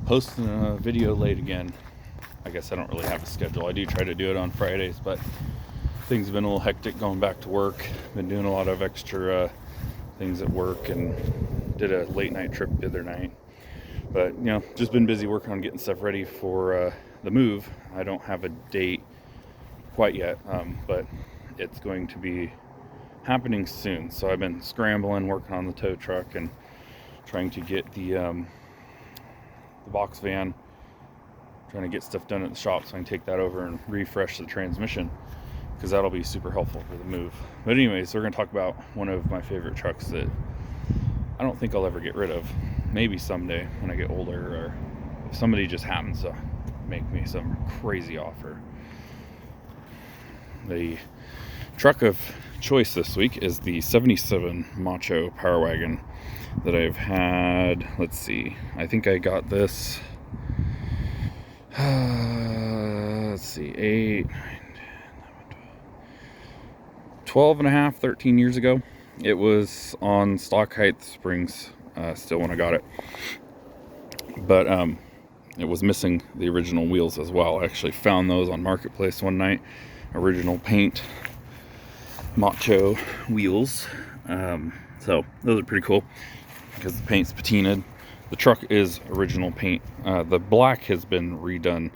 posting a video late again. I guess I don't really have a schedule. I do try to do it on Fridays, but things have been a little hectic going back to work. Been doing a lot of extra things at work and did a late night trip the other night. But, just been busy working on getting stuff ready for the move. I don't have a date quite yet, but it's going to be happening soon. So I've been scrambling, working on the tow truck and trying to get the box van, trying to get stuff done at the shop so I can take that over and refresh the transmission, because that'll be super helpful for the move. But anyways, we're going to talk about one of my favorite trucks that I don't think I'll ever get rid of. Maybe someday when I get older, or if somebody just happens to make me some crazy offer. The truck of choice this week is the 77 Macho Power Wagon that I've had. Let's see, I think I got this 12 and a half, 13 years ago. It was on stock height springs still when I got it, but it was missing the original wheels as well. I actually found those on Marketplace one night, original paint Macho wheels. So those are pretty cool because the paint's patinaed. The truck is original paint. The black has been redone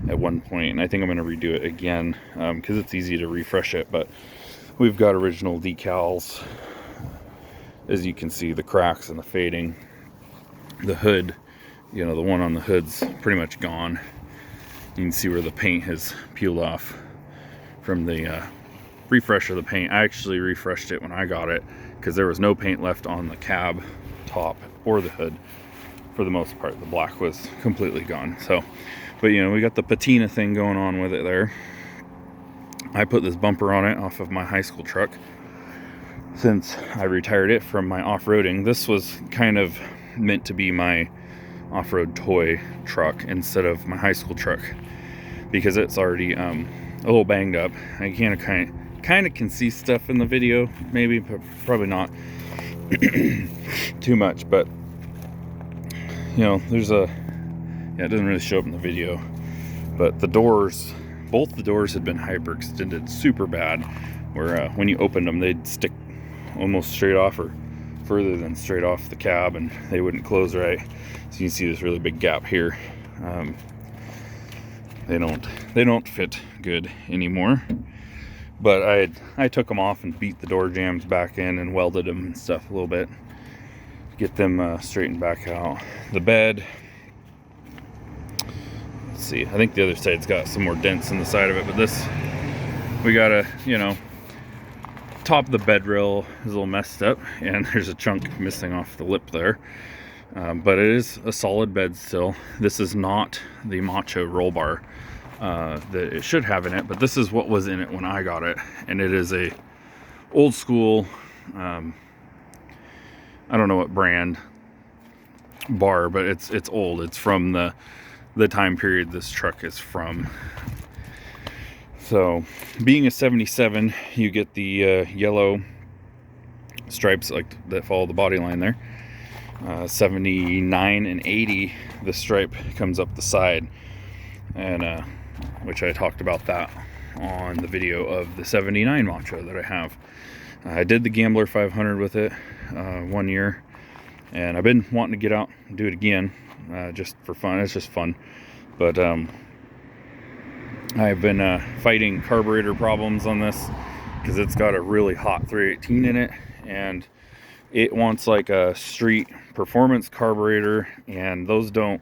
at one point, and I think I'm going to redo it again because it's easy to refresh it. But we've got original decals. As you can see, the cracks and the fading. The hood, the one on the hood's pretty much gone. You can see where the paint has peeled off from the refresh of the paint. I actually refreshed it when I got it because there was no paint left on the cab top or the hood. For the most part, the black was completely gone. So, but we got the patina thing going on with it there. I put this bumper on it off of my high school truck since I retired it from my off-roading. This was kind of meant to be my off-road toy truck instead of my high school truck, because it's already a little banged up. I kind of can see stuff in the video, maybe, but probably not too much. But there's it doesn't really show up in the video, but both the doors had been hyperextended super bad, where when you opened them, they'd stick almost straight off or further than straight off the cab, and they wouldn't close right. So you can see this really big gap here. They don't fit good anymore. But I took them off and beat the door jambs back in and welded them and stuff a little bit, get them straightened back out. The bed, let's see, I think the other side's got some more dents in the side of it, but this, we gotta, top of the bed rail is a little messed up, and there's a chunk missing off the lip there. But it is a solid bed still. This is not the Macho roll bar that it should have in it, but this is what was in it when I got it, and it is a old school, I don't know what brand bar, but it's old. It's from the time period this truck is from. So, being a 77, you get the yellow stripes like that follow the body line there. 79 and 80, the stripe comes up the side, and which I talked about that on the video of the 79 Macho that I have. I did the Gambler 500 with it 1 year, and I've been wanting to get out and do it again just for fun. It's just fun, but I've been fighting carburetor problems on this because it's got a really hot 318 in it, and it wants like a street performance carburetor, and those don't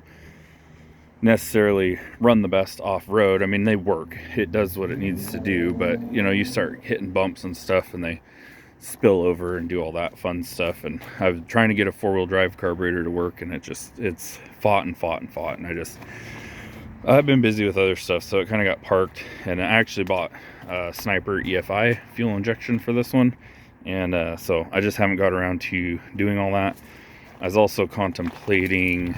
necessarily run the best off-road. I mean, they work, it does what it needs to do, but you start hitting bumps and stuff and they spill over and do all that fun stuff. And I was trying to get a four-wheel drive carburetor to work, and it's fought, and I've been busy with other stuff, so it kind of got parked. And I actually bought a Sniper EFI fuel injection for this one, and so I just haven't got around to doing all that. I was also contemplating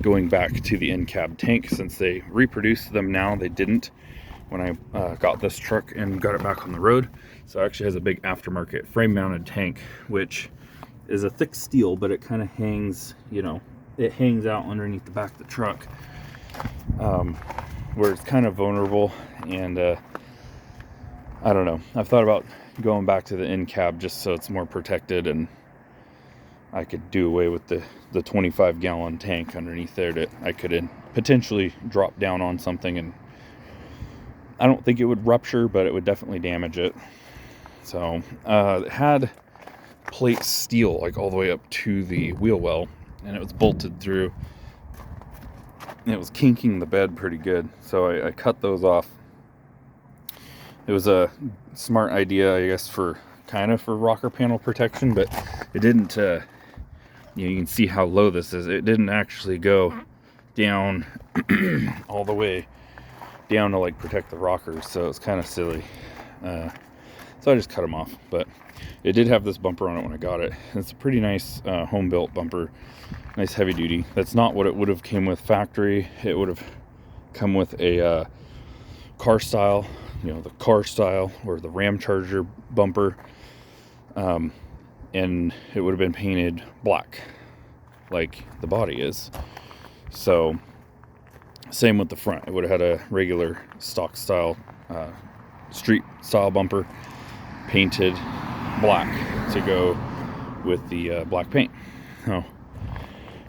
going back to the in-cab tank, since they reproduced them now. They didn't when I got this truck and got it back on the road. So it actually has a big aftermarket frame-mounted tank, which is a thick steel, but it kind of hangs, it hangs out underneath the back of the truck, where it's kind of vulnerable. And I don't know, I've thought about going back to the in cab just so it's more protected, and I could do away with the 25-gallon tank underneath there that I could potentially drop down on something, and I don't think it would rupture, but it would definitely damage it. So it had plate steel like all the way up to the wheel well, and it was bolted through, and it was kinking the bed pretty good, so I cut those off. It was a smart idea, I guess, for rocker panel protection, but it didn't you can see how low this is. It didn't actually go down all the way down to like protect the rockers, so it's kind of silly. So I just cut them off, but it did have this bumper on it when I got it. It's a pretty nice home built bumper, nice heavy duty. That's not what it would have came with factory. It would have come with a car style, the car style or the Ram Charger bumper, and it would have been painted black like the body is. So same with the front. It would have had a regular stock style street style bumper painted black to go with the black paint. So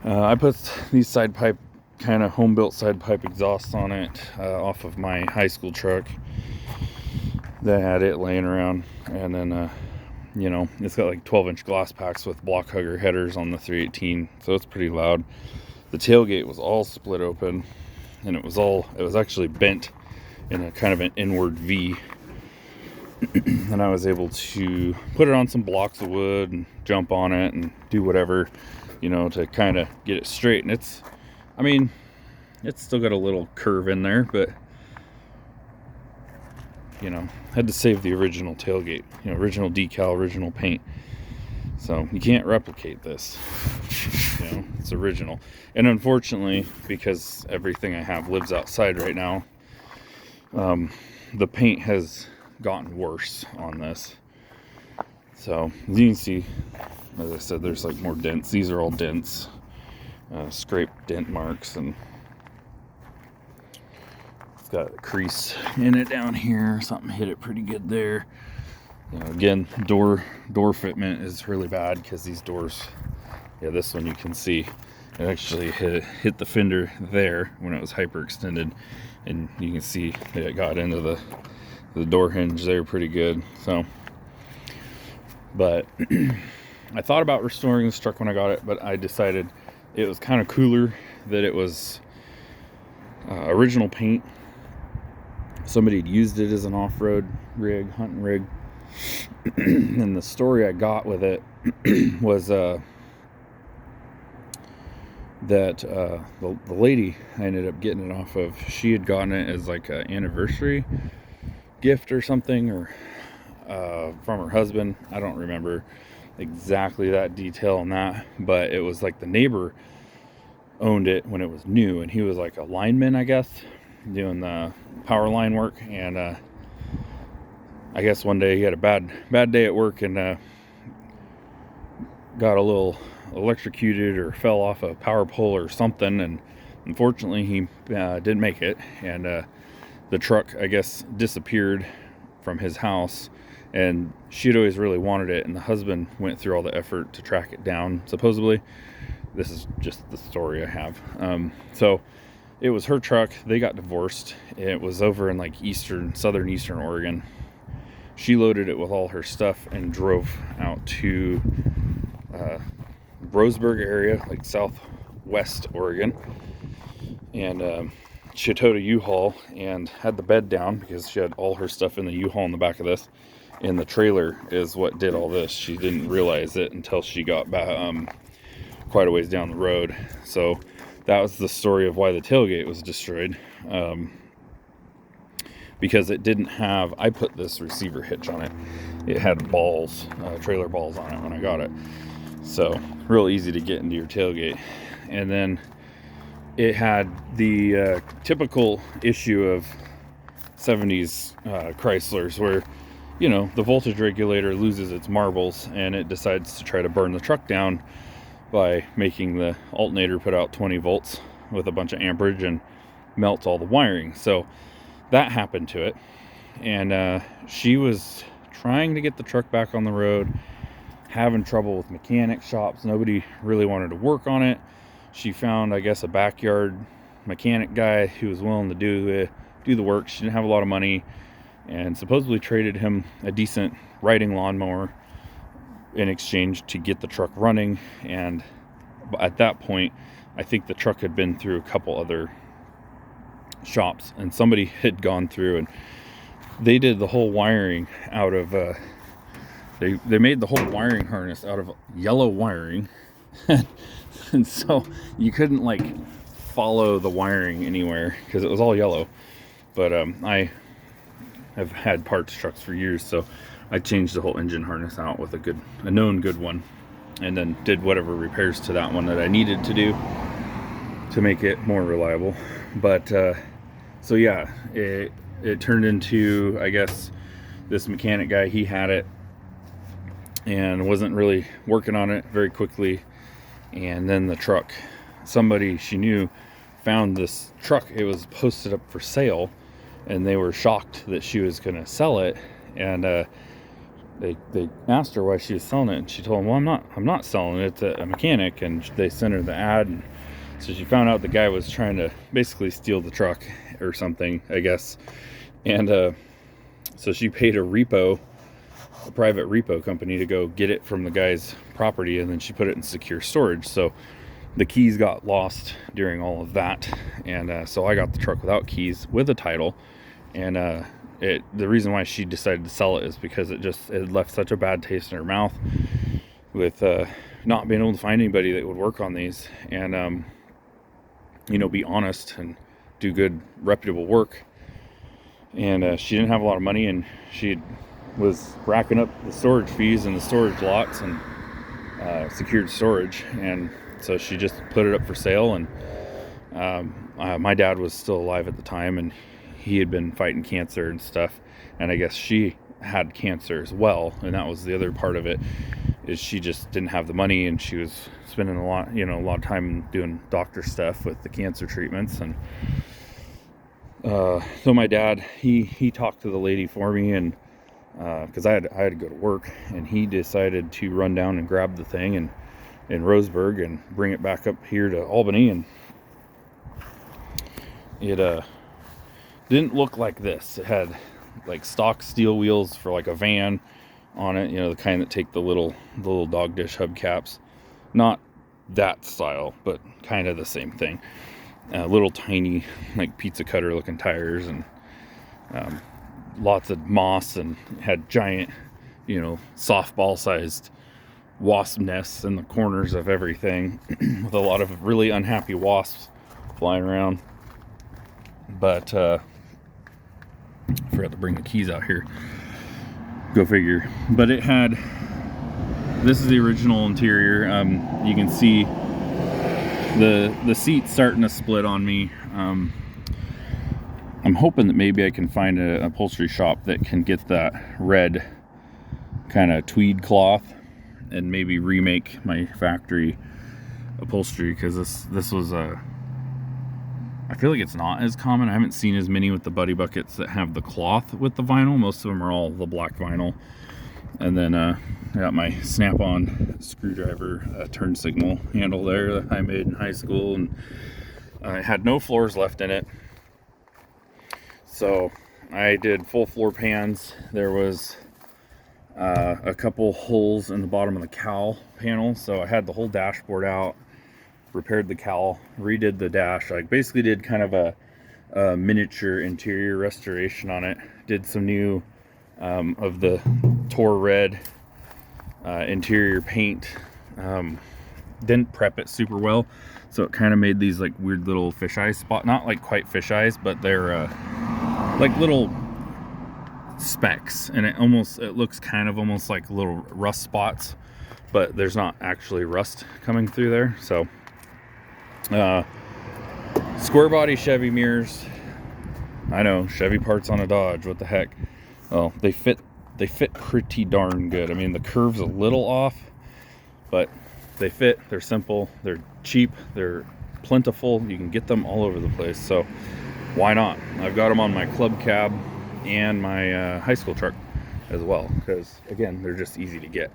I put these side pipe, kind of home built side pipe exhausts on it off of my high school truck that had it laying around, and then it's got like 12-inch glass packs with block hugger headers on the 318, so it's pretty loud. The tailgate was all split open, and it was actually bent in a kind of an inward V. And I was able to put it on some blocks of wood and jump on it and do whatever, to kind of get it straight. And it's still got a little curve in there, but had to save the original tailgate, original decal, original paint. So you can't replicate this, it's original. And unfortunately, because everything I have lives outside right now, the paint has gotten worse on this. So as you can see, as I said, there's like more dents. These are all dents, scrape dent marks, and it's got a crease in it down here. Something hit it pretty good there. Again, door fitment is really bad because these doors, this one you can see it actually hit the fender there when it was hyperextended, and you can see that it got into the door hinge there pretty good. So, but I thought about restoring this truck when I got it, but I decided it was kind of cooler that it was original paint. Somebody had used it as an off-road rig, hunting rig. And the story I got with it was that the lady I ended up getting it off of, she had gotten it as like an anniversary gift or something, or from her husband. I don't remember exactly that detail on that, but it was like the neighbor owned it when it was new, and he was like a lineman, I guess, doing the power line work. And I guess one day he had a bad day at work and got a little electrocuted or fell off a power pole or something, and unfortunately he didn't make it, and the truck, I guess, disappeared from his house, and she'd always really wanted it, and the husband went through all the effort to track it down, supposedly. This is just the story I have. So it was her truck. They got divorced. It was over in like southern eastern Oregon. She loaded it with all her stuff and drove out to Roseburg area, like southwest Oregon, and she towed a U-Haul and had the bed down because she had all her stuff in the U-Haul in the back of this, and the trailer is what did all this. She didn't realize it until she got back quite a ways down the road. So that was the story of why the tailgate was destroyed, because it didn't have, I put this receiver hitch on it. It had balls, trailer balls on it when I got it. So real easy to get into your tailgate. And then it had the typical issue of 70s Chryslers where, the voltage regulator loses its marbles and it decides to try to burn the truck down by making the alternator put out 20 volts with a bunch of amperage and melt all the wiring. So that happened to it, and she was trying to get the truck back on the road, having trouble with mechanic shops. Nobody really wanted to work on it. She found, I guess, a backyard mechanic guy who was willing to do the work. She didn't have a lot of money, and supposedly traded him a decent riding lawnmower in exchange to get the truck running. And at that point, I think the truck had been through a couple other shops, and somebody had gone through and they did the whole wiring out of they made the whole wiring harness out of yellow wiring. And so you couldn't like follow the wiring anywhere because it was all yellow. But I have had parts trucks for years, so I changed the whole engine harness out with a known good one, and then did whatever repairs to that one that I needed to do to make it more reliable. But so yeah, it turned into, I guess, this mechanic guy, he had it and wasn't really working on it very quickly. And then the truck, somebody she knew found this truck. It was posted up for sale, and they were shocked that she was going to sell it. And they asked her why she was selling it, and she told them, well, I'm not selling it to a mechanic. And they sent her the ad, and so she found out the guy was trying to basically steal the truck or something, I guess. And so she paid a private repo company to go get it from the guy's property, and then she put it in secure storage. So the keys got lost during all of that, and so I got the truck without keys with a title. And the reason why she decided to sell it is because it left such a bad taste in her mouth with not being able to find anybody that would work on these and be honest and do good reputable work. And she didn't have a lot of money, and she was racking up the storage fees and the storage lots and secured storage. And so she just put it up for sale. And my dad was still alive at the time, and he had been fighting cancer and stuff. And I guess she had cancer as well. And that was the other part of it, is she just didn't have the money, and she was spending a lot of time doing doctor stuff with the cancer treatments. And so my dad, he talked to the lady for me, and because I had to go to work, and he decided to run down and grab the thing in Roseburg and bring it back up here to Albany. And it didn't look like this. It had like stock steel wheels for like a van on it, the kind that take the little dog dish hubcaps. Not that style, but kind of the same thing. Little tiny like pizza cutter looking tires, and lots of moss, and had giant softball sized wasp nests in the corners of everything with a lot of really unhappy wasps flying around. But I forgot to bring the keys out here, go figure. But this is the original interior. You can see the seat's starting to split on me. I'm hoping that maybe I can find an upholstery shop that can get that red kind of tweed cloth and maybe remake my factory upholstery, because this was I feel like it's not as common. I haven't seen as many with the buddy buckets that have the cloth with the vinyl. Most of them are all the black vinyl. And then I got my snap-on screwdriver turn signal handle there that I made in high school, and I had no floors left in it. So I did full floor pans. There was a couple holes in the bottom of the cowl panel, so I had the whole dashboard out, repaired the cowl, redid the dash. I basically did kind of a miniature interior restoration on it. Did some new of the Tor red interior paint. Didn't prep it super well, so it kind of made these like weird little fisheye spot, not like quite fisheyes, but they're like little specks, and it looks kind of almost like little rust spots, but there's not actually rust coming through there. So square body Chevy mirrors. I know, Chevy parts on a Dodge, what the heck. Well, they fit pretty darn good. I mean, the curve's a little off, but They fit, they're simple, they're cheap, they're plentiful. You can get them all over the place, so why not? I've got them on my club cab and my high school truck as well, because again, they're just easy to get.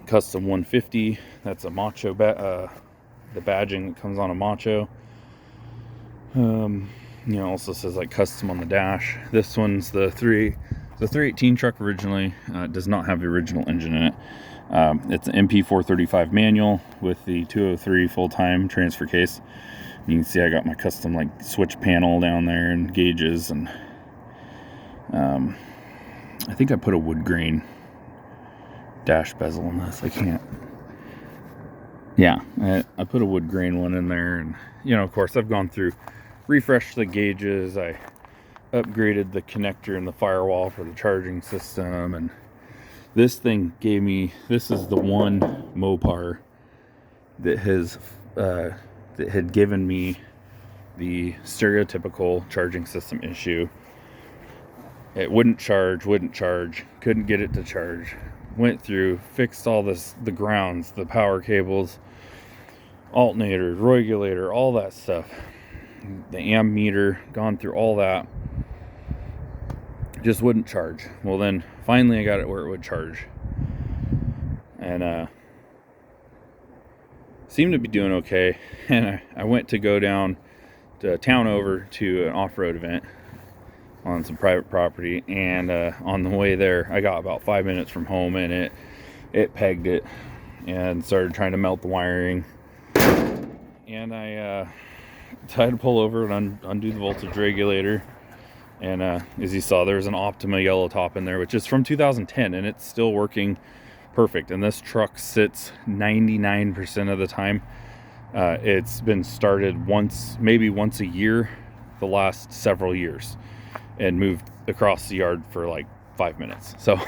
Custom 150, that's a Macho, the badging that comes on a Macho. Also says like custom on the dash. This one's the 318 truck originally. Does not have the original engine in it. It's an MP435 manual with the 203 full-time transfer case. You can see I got my custom like switch panel down there and gauges, and I think I put a wood grain dash bezel in this. I can't. Yeah, I put a wood grain one in there, and of course I've gone through, refreshed the gauges. I upgraded the connector in the firewall for the charging system, and this thing gave me, this is the one Mopar that had given me the stereotypical charging system issue. It wouldn't charge, couldn't get it to charge. Went through, fixed all this, the grounds, the power cables, alternators, regulator, all that stuff. The amp meter, gone through all that. Just wouldn't charge. Well, then finally I got it where it would charge, and seemed to be doing okay. And I went to go down to town over to an off-road event on some private property, and on the way there I got about 5 minutes from home, and it pegged it and started trying to melt the wiring, and I tried to pull over and undo the voltage regulator. And as you saw, there's an Optima yellow top in there, which is from 2010, and it's still working perfect. And this truck sits 99% of the time. It's been started maybe once a year the last several years, and moved across the yard for like 5 minutes. So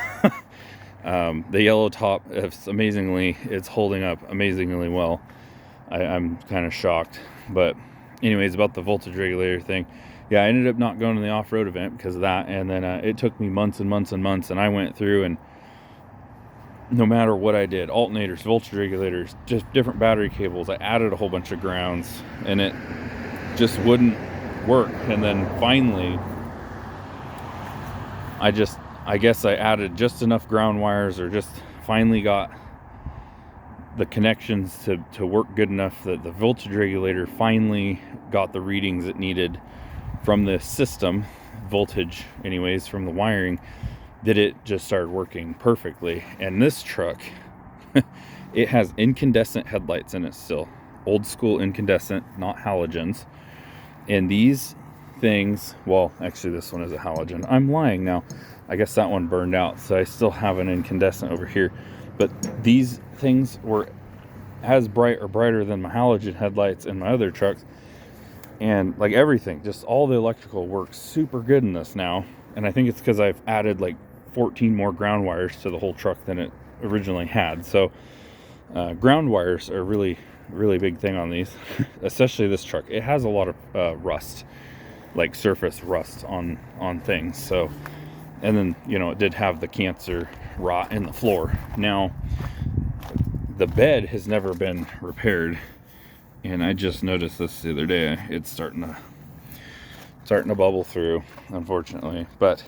the yellow top, it's holding up amazingly well. I'm kind of shocked. But anyways, about the voltage regulator thing. Yeah, I ended up not going to the off-road event because of that, and then it took me months and months and months, and I went through, and no matter what I did, alternators, voltage regulators, just different battery cables, I added a whole bunch of grounds, and it just wouldn't work. And then finally, I guess I added just enough ground wires, or just finally got the connections to work good enough that the voltage regulator finally got the readings it needed from the system, voltage anyways, from the wiring, that it just started working perfectly. And this truck, it has incandescent headlights in it still. Old school incandescent, not halogens. And these things, well, actually this one is a halogen. I'm lying now. I guess that one burned out, so I still have an incandescent over here. But these things were as bright or brighter than my halogen headlights in my other trucks. And like everything, just all the electrical works super good in this now. And I think it's because I've added like 14 more ground wires to the whole truck than it originally had. So ground wires are really, really big thing on these, especially this truck. It has a lot of rust, like surface rust on things. So, and then, it did have the cancer rot in the floor. Now, the bed has never been repaired. And I just noticed this the other day. It's starting to bubble through, unfortunately. But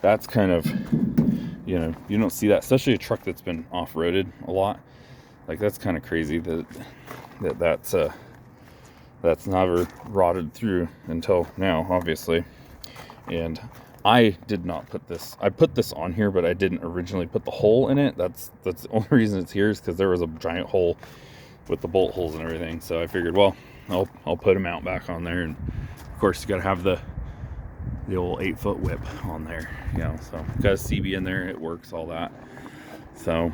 that's kind of, you don't see that, especially a truck that's been off-roaded a lot. Like, that's kind of crazy that's never rotted through until now, obviously. And I did not put this. I put this on here, but I didn't originally put the hole in it. That's the only reason it's here, is because there was a giant hole with the bolt holes and everything. So I figured, well, I'll put a mount back on there, and of course you got to have the old 8-foot whip on there, so got a CB in there, it works, all that. So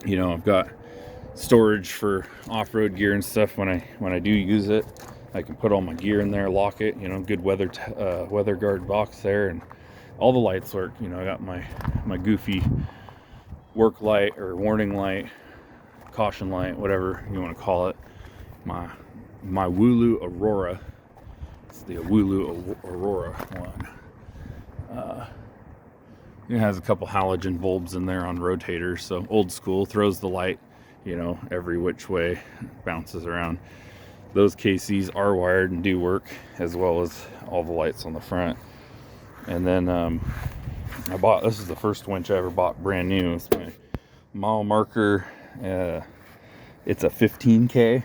I've got storage for off-road gear and stuff. When I do use it, I can put all my gear in there, lock it, good weather guard box there, and all the lights work. I got my goofy work light or warning light, caution light, whatever you want to call it, my Wooloo Aurora. It's the Wooloo Aurora one. It has a couple halogen bulbs in there on rotators, so old school, throws the light, you know, every which way, bounces around. Those KCs are wired and do work, as well as all the lights on the front. And then this is the first winch I ever bought brand new. It's my mile marker. It's a 15K.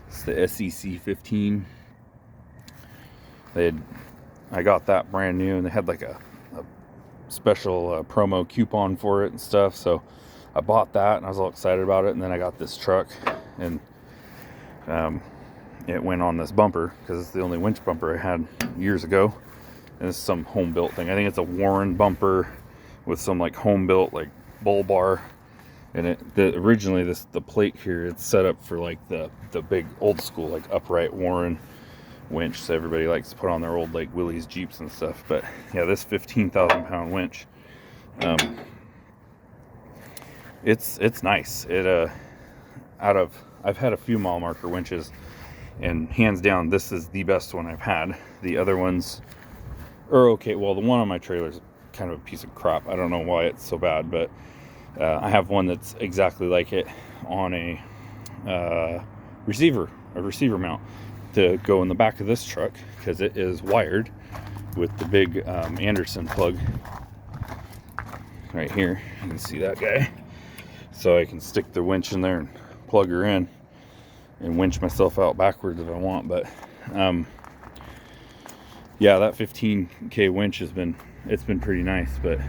It's the SEC 15. I got that brand new, and they had like a special promo coupon for it and stuff. So I bought that, and I was all excited about it. And then I got this truck, and it went on this bumper because it's the only winch bumper I had years ago. And it's some home built thing. I think it's a Warren bumper with some like home built like bull bar. And originally the plate here, it's set up for like the big old school like upright Warren winch, so everybody likes to put on their old like Willys Jeeps and stuff. But yeah, this 15,000 pound winch, it's nice. I've had a few mile marker winches, and hands down this is the best one I've had. The other ones are okay. Well, the one on my trailer is kind of a piece of crap. I don't know why it's so bad, but I have one that's exactly like it on a receiver mount to go in the back of this truck, because it is wired with the big Anderson plug right here. You can see that guy. So I can stick the winch in there and plug her in and winch myself out backwards if I want. But yeah, that 15K winch it's been pretty nice. But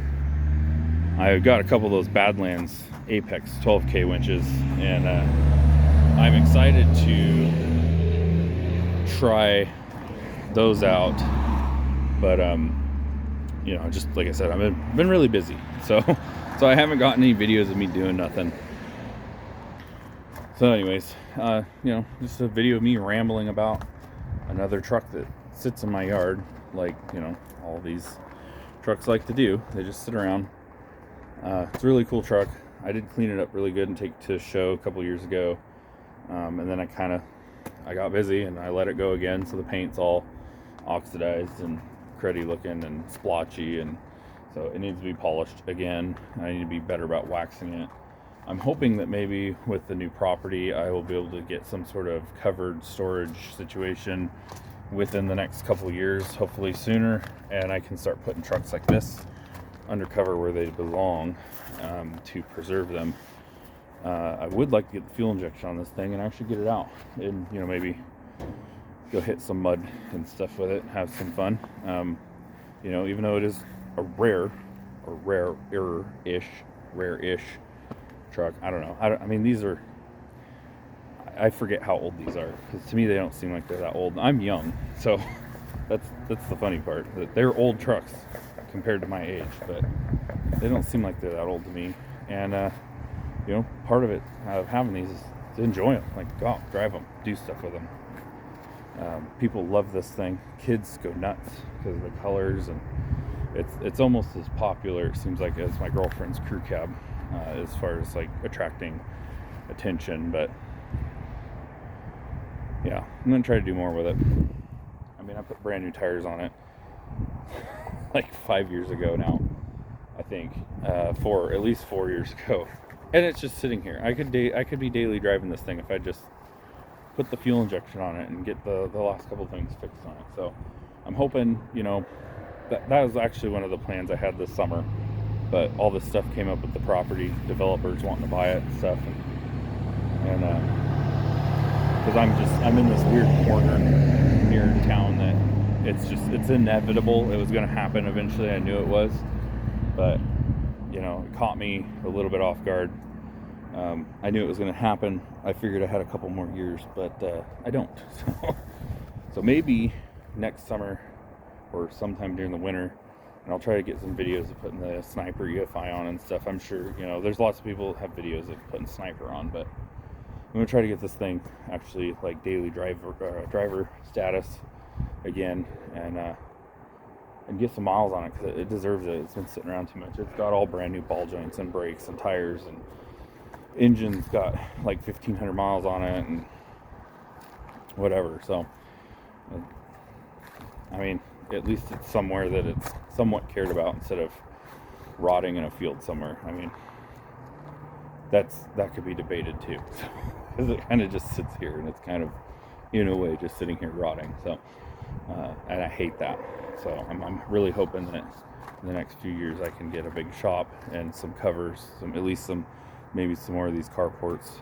I got a couple of those Badlands Apex 12K winches, and I'm excited to try those out. But you know, just like I said, I've been really busy, so I haven't gotten any videos of me doing nothing. So anyways, you know, just a video of me rambling about another truck that sits in my yard, like, you know, all these trucks like to do. They just sit around. It's a really cool truck. I did clean it up really good and take it to a show a couple years ago, and then I got busy and I let it go again, so the paint's all oxidized and cruddy looking and splotchy, and so it needs to be polished again. I need to be better about waxing it. I'm hoping that maybe with the new property I will be able to get some sort of covered storage situation within the next couple years, hopefully sooner, and I can start putting trucks like this undercover where they belong, to preserve them. I would like to get the fuel injection on this thing and actually get it out and, you know, maybe go hit some mud and stuff with it, have some fun. You know, even though it is a rare-ish truck, I don't know. I mean, these are, I forget how old these are, because to me they don't seem like they're that old. I'm young, so that's the funny part, that they're old trucks compared to my age, but they don't seem like they're that old to me. And you know, part of it of having these is to enjoy them, like go out, drive them, do stuff with them. People love this thing. Kids go nuts because of the colors, and it's almost as popular, it seems like, as my girlfriend's crew cab, as far as like attracting attention. But yeah, I'm gonna try to do more with it. I mean, I put brand new tires on it like 5 years ago now, I think, at least 4 years ago, and it's just sitting here. I could be daily driving this thing if I just put the fuel injection on it and get the last couple things fixed on it. So I'm hoping, you know, that was actually one of the plans I had this summer, but all this stuff came up with the property developers wanting to buy it and stuff, and because I'm in this weird corner here in town that it's inevitable. It was going to happen eventually. I knew it was, but you know, it caught me a little bit off guard. I knew it was going to happen. I figured I had a couple more years, but I don't. So maybe next summer or sometime during the winter, and I'll try to get some videos of putting the Sniper EFI on and stuff. I'm sure, you know, there's lots of people that have videos of putting Sniper on, but I'm going to try to get this thing actually like daily driver status again, and get some miles on it, because it deserves it. It's been sitting around too much. It's got all brand new ball joints and brakes and tires, and engine's got like 1,500 miles on it and whatever. So I mean, at least it's somewhere that it's somewhat cared about instead of rotting in a field somewhere. I mean, that could be debated too, because it kind of just sits here and it's kind of, in a way, just sitting here rotting. So, and I hate that. So I'm really hoping that in the next few years I can get a big shop and some covers, maybe some more of these carports,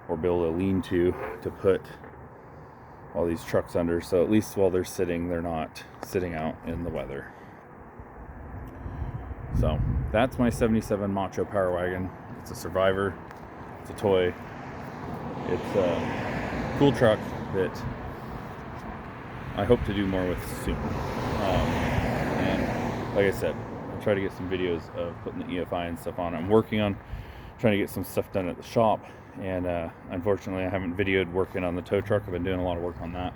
or build a lean-to to put all these trucks under, so at least while they're sitting, they're not sitting out in the weather. So that's my 77 Macho Power Wagon. It's a survivor. It's a toy. It's a cool truck that I hope to do more with soon. And like I said, I'll try to get some videos of putting the EFI and stuff on. I'm working on trying to get some stuff done at the shop, and unfortunately I haven't videoed working on the tow truck. I've been doing a lot of work on that,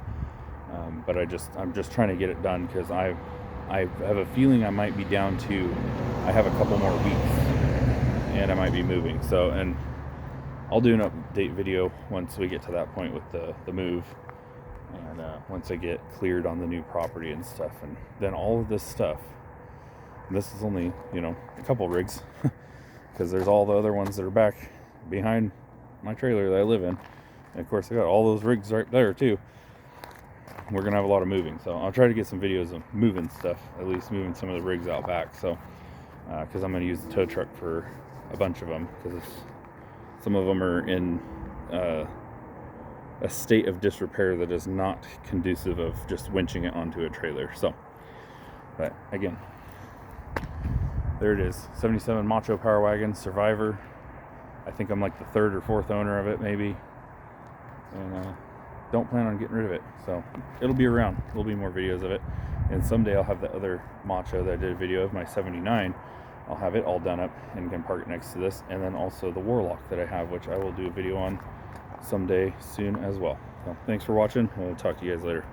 but I'm just trying to get it done, because I have a feeling I might be down to, I have a couple more weeks and I might be moving. So, and I'll do an update video once we get to that point with the move, and once I get cleared on the new property and stuff. And then all of this stuff, and this is only, a couple rigs, because there's all the other ones that are back behind my trailer that I live in, and of course I got all those rigs right there too. We're gonna have a lot of moving, so I'll try to get some videos of moving stuff, at least moving some of the rigs out back. So because I'm gonna use the tow truck for a bunch of them, because some of them are in a state of disrepair that is not conducive of just winching it onto a trailer. So, but again, there it is, 77 Macho Power Wagon Survivor. I think I'm like the third or fourth owner of it, maybe, and don't plan on getting rid of it. So it'll be around. There'll be more videos of it, and someday I'll have the other Macho that I did a video of, my 79. I'll have it all done up and can park it next to this, and then also the Warlock that I have, which I will do a video on someday soon as well. So thanks for watching. We'll talk to you guys later.